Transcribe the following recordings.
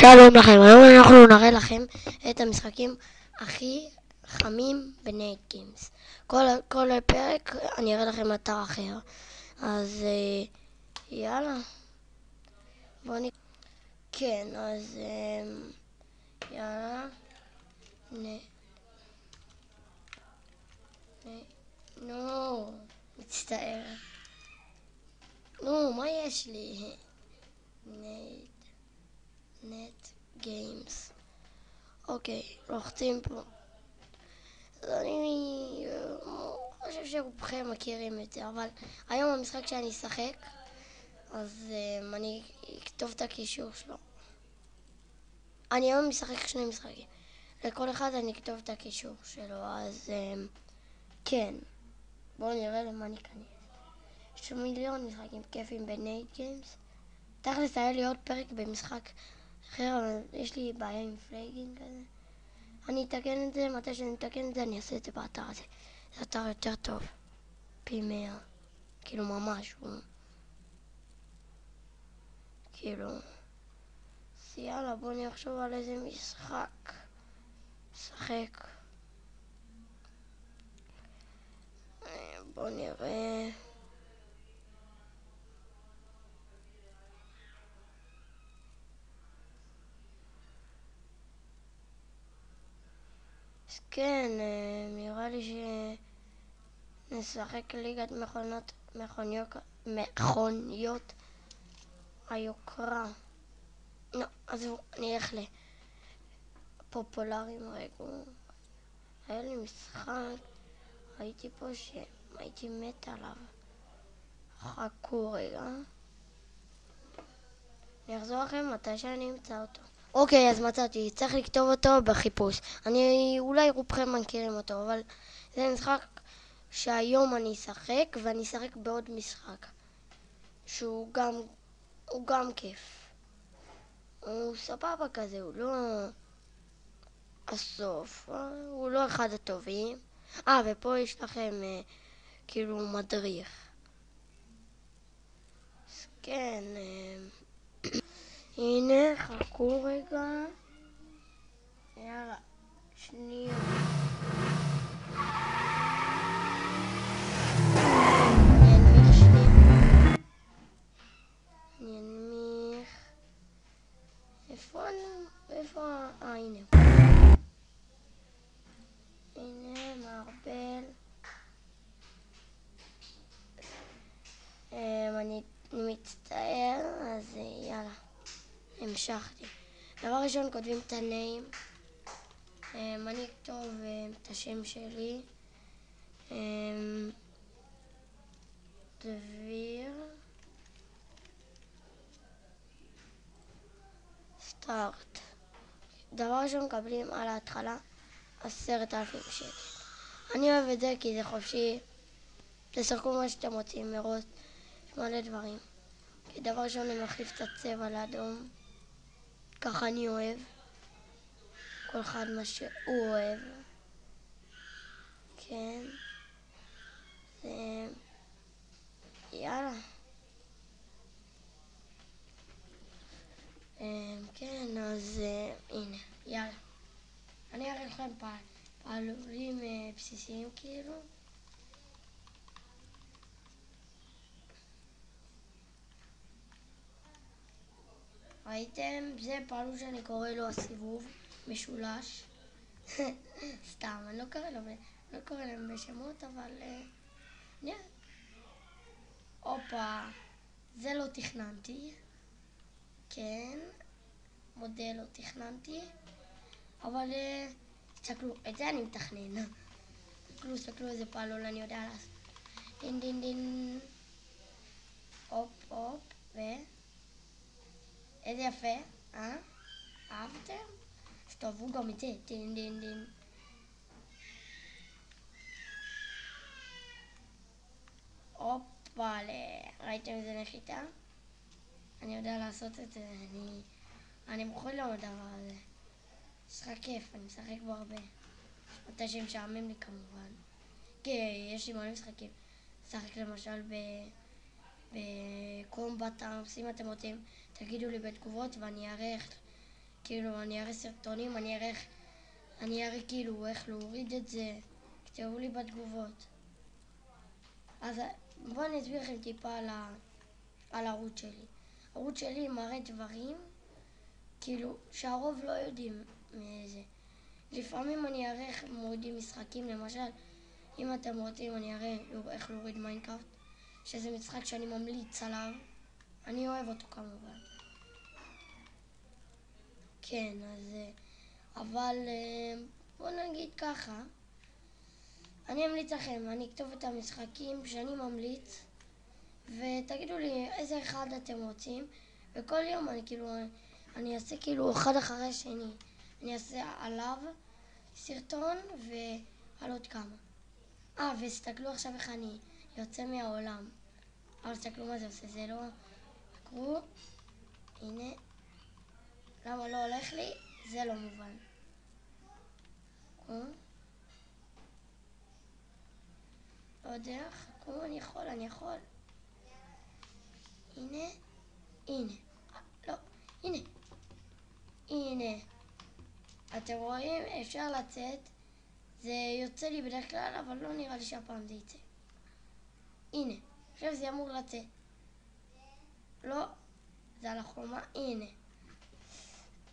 שלום לכם, היום אנחנו נראה לכם את המשחקים הכי חמים בנייט גיימס. כל פרק אני אראה לכם אתר אחר. אז יאללה, בואו כן, אז יאללה. נו, מצטער. נו, מה יש לי? נט גיימס. אוקיי, לוחצים פה. אז אני חושב שרובכם מכירים את זה, אבל היום המשחק שאני אשחק, אז אני אכתוב את הקישור שלו. אני היום משחק שני משחקים. לכל אחד אני אכתוב את הקישור שלו, אז כן. בואו נראה למה ניכנס. יש מיליון משחקים כיפים בנייט גיימס. תכלס היה לי עוד פרק במשחק אחר, אבל יש לי בעיה עם פלייגינג כזה. אני אתקן את זה, מתי שאני אתקן את זה אני אעשה את זה באתר הזה. זה אתר יותר טוב, פי 100, כאילו ממש, כאילו. אז יאללה, בוא נחשוב על איזה משחק. שחק. בוא נראה. אז כן, נראה לי שנשחק ליגת מכוניות היוקרה. לא, אז אני אלך לפופולריים רגע. היה לי משחק, ראיתי פה שהייתי מת עליו. חכו רגע. אני אחזור לכם מתי שאני אמצא אותו. אוקיי, אז מצאתי, צריך לכתוב אותו בחיפוש. אולי רובכם מכירים אותו, אבל זה משחק שהיום אני אשחק, ואני אשחק בעוד משחק. שהוא גם כיף. הוא סבבה כזה, הוא לא הסוף, הוא לא אחד הטובים. ופה יש לכם כאילו מדריך. אז כן, הנה, חכו רגע. יאללה, שנייה. אני אנמיך. איפה? הנה. הנה, מערבל. אני מצטער, אז יאללה. המשכתי. דבר ראשון כותבים את הניים. אני אכתוב את השם שלי. דביר. סטארט. דבר ראשון מקבלים על ההתחלה 10,000 שקל. אני אוהב את זה כי זה חופשי. תשחקו מה שאתם רוצים מראש. יש מלא דברים. כי דבר ראשון אני מחליף את הצבע לאדום. ככה אני אוהב. כל אחד מה שהוא אוהב. כן. יאללה. כן, אז הנה, יאללה. אני אראה לכם פעלולים בסיסיים כאילו. ראיתם? זה פעלול שאני קורא לו הסיבוב משולש. סתם, אני לא קורא להם בשמות, אבל הופה, זה לא תכננתי. כן, מודה לא תכננתי. אבל תסתכלו, את זה אני מתכנן. תסתכלו איזה פעלול אני יודע לעשות. דין דין דין. הופ, איזה יפה, אהבתם? שתאהבו גם את זה, דין דין דין. הופה, ראיתם איזה נחיתה? אני יודע לעשות את זה, אני מוכן לו הדבר הזה. משחק כיף, אני משחק בו הרבה. מתי שמשעמם לי כמובן. כי יש לי מלא משחקים. משחק למשל בקומבט ארמס, אם אתם רוצים, תגידו לי בתגובות ואני אראה כאילו, אני אראה סרטונים, אני אראה כאילו איך להוריד את זה, כתבו לי בתגובות. אז בואו אני אסביר לכם טיפה על הערוץ שלי. הערוץ שלי מראה דברים, כאילו, שהרוב לא יודעים מזה. לפעמים אני אראה איך מורידים משחקים, למשל, אם אתם רוצים אני אראה איך להוריד מיינקראפט, שזה משחק שאני ממליץ עליו. אני אוהב אותו כמובן. כן, אז... אבל בואו נגיד ככה, אני אמליץ לכם, אני אכתוב את המשחקים שאני ממליץ, ותגידו לי איזה אחד אתם רוצים, וכל יום אני אעשה כאילו אחד אחרי השני. אני אעשה עליו סרטון ועל עוד כמה. וסתכלו עכשיו איך אני יוצא מהעולם. אבל תסתכלו מה זה עושה, זה לא... תקראו, הנה. למה לא הולך לי? זה לא מובן. לא יודע, חכו, אני יכול. הנה. לא, הנה. אתם רואים? אפשר לצאת. זה יוצא לי בדרך כלל, אבל לא נראה לי שהפעם זה יצא. הנה, עכשיו זה אמור לצאת. לא, זה על החומה, הנה.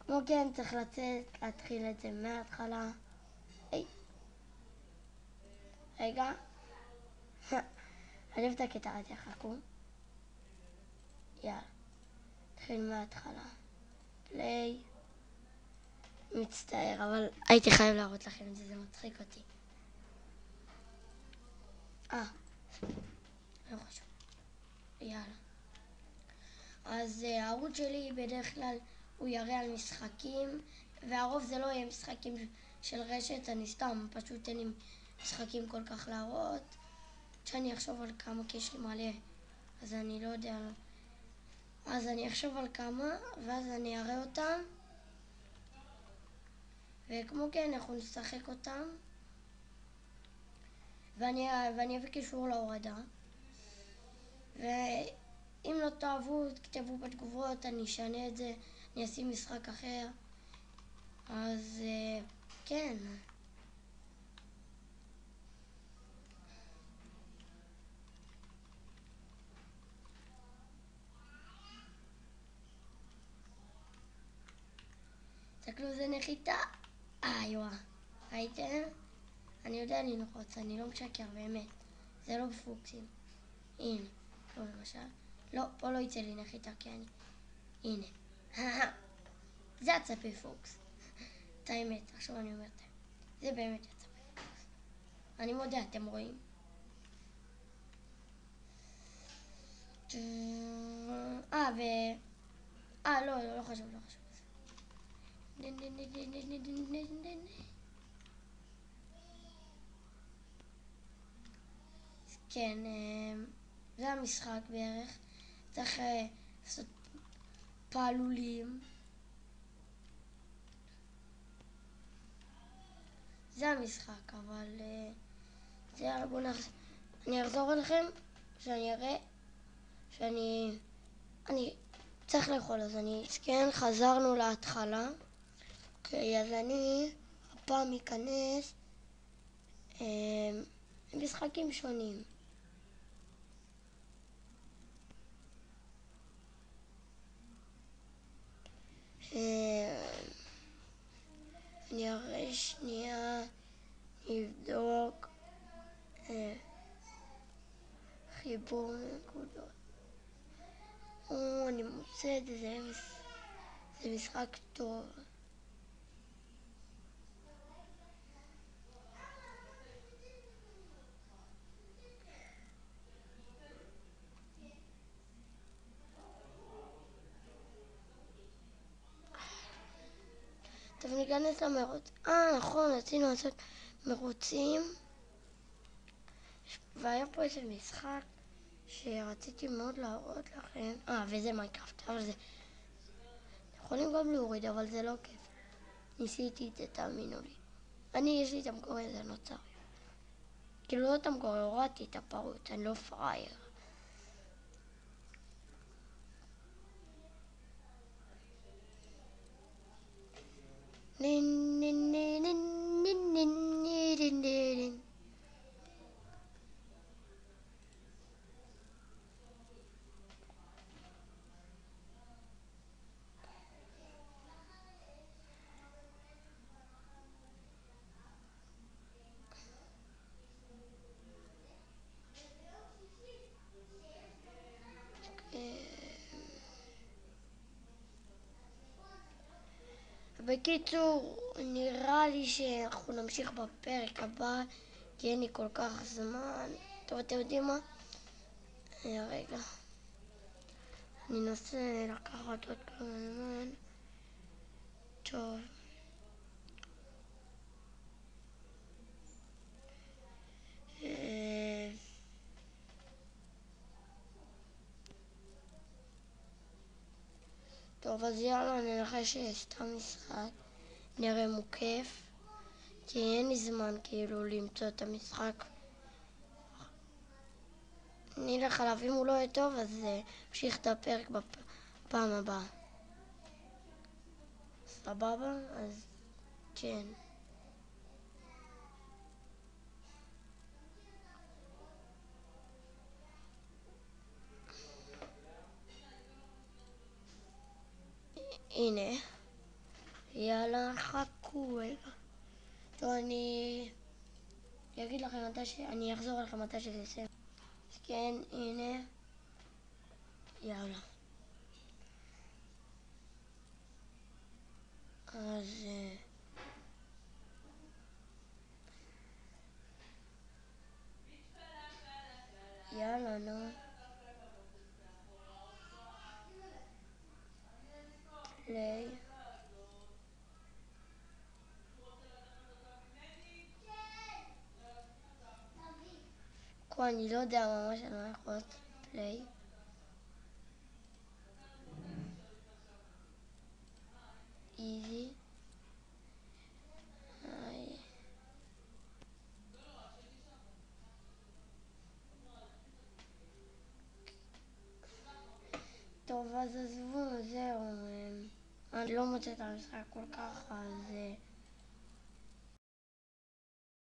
כמו כן צריך לצאת, להתחיל את זה מההתחלה. רגע. אני אוהב את הקטע הזה, חכו. יאללה. נתחיל מההתחלה. פליי. מצטער, אבל הייתי חייב להראות לכם את זה, זה מצחיק אותי. לא חשוב. יאללה. אז הערוץ שלי בדרך כלל הוא יראה על משחקים, והרוב זה לא יהיה משחקים של רשת, אני סתם, פשוט אין לי משחקים כל כך להראות. שאני אחשוב על כמה, כי יש לי מלא, אז אני לא יודע. אז אני אחשוב על כמה, ואז אני אראה אותם, וכמו כן אנחנו נשחק אותם, ואני אביא קישור להורדה, ואם לא תאהבו, תכתבו בתגובות, אני אשנה את זה, אני אשים משחק אחר. אז כן. תסתכלו, זה נחיתה. יואו. ראיתם? אני יודע לנחות, אני לא משקר, באמת. זה לא בפוקסים. הנה, פה למשל. לא, פה לא יצא לי נחיתה, כי אני... הנה. זה יצא בפוקס. את האמת, עכשיו אני אומרת. זה באמת יצא בפוקס. אני מודה, אתם רואים? לא חשוב. כן, זה המשחק בערך. צריך לעשות פעלולים. זה המשחק, אבל אני אחזור אליכם שאני אראה אני צריך לאכול, אז כן, חזרנו להתחלה. אוקיי, אז אני הפעם אכנס משחקים שונים. אני אראה שנייה, נבדוק חיבור נקודות. אני מוצא את זה, זה משחק טוב. טוב, ניכנס למרוץ. נכון, רצינו לעשות מרוצים. והיה פה איזה משחק שרציתי מאוד להראות לכם. וזה מיינקראפט, אבל זה... אתם יכולים גם להוריד, אבל זה לא כיף. ניסיתי את זה, תאמינו לי. יש לי את המקורי, זה נוצר. כאילו לא את המקורי, הורדתי את הפרוץ, אני לא פרייר. בקיצור, נראה לי שאנחנו נמשיך בפרק הבא, כי אין לי כל כך זמן. טוב, אתם יודעים מה? רגע. אני אנסה לקחת עוד כמה זמן. טוב. טוב, אז יאללה, ננחש סתם משחק. נראה אם הוא כיף. כי אין לי זמן כאילו למצוא את המשחק. נלך עליו, אם הוא לא יהיה טוב, אז נמשיך את הפרק בפעם הבאה. סבבה? אז כן. הנה. יאללה, חכו רגע. טוב, אני אגיד לכם אני אחזור לכם מתי שזה יסיים. אז כן, הנה. יאללה. אז יאללה, נו. פליי. אני לא יודע ממש על מה יכול להיות פליי. איזי. טוב, אז עזבו, זהו. אני לא מוצא את המשחק כל כך, אז